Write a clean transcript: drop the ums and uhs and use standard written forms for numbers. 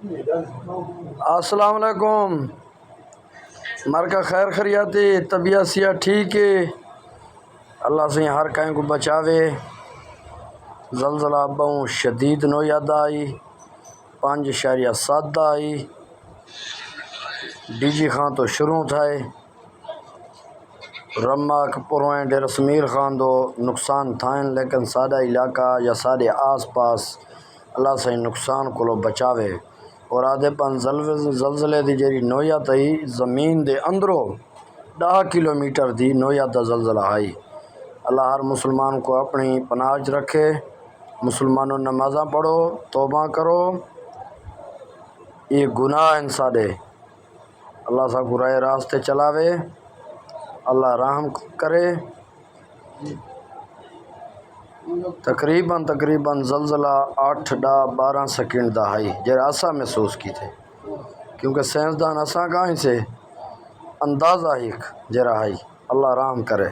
السلام علیکم۔ مرکا خیر خریاتی طبیعت سیا ٹھیک ہے؟ اللہ سے ہر کہیں کو بچاوے۔ زلزلہ بہوں شدید نو یاد آئی 5.7 آئی ڈی جی خان تو شروع تھائے رماک پرویں ڈیر سمیر خان دو نقصان تھائیں، لیکن سادہ علاقہ یا سارے آس پاس اللہ سے نقصان کو لو بچاوے۔ اور آدھے پن زلزلے دی جیری نوعیت آئی زمین دے اندروں 10 کلومیٹر دی نوعیت دا زلزلہ آئی۔ اللہ ہر مسلمان کو اپنی پناہ رکھے۔ مسلمانوں نمازاں پڑھو، توبہ کرو، یہ گناہ انسا دے اللہ سا کو راہ راستے چلاوے، اللہ رحم کرے۔ تقریباً زلزلہ 8-12 سیکنڈ دا آئی جرا اساں محسوس کی تھے، کیونکہ سائنسدان اساں کہیں سے اندازہ ایک جرا آئی۔ اللہ رحم کرے۔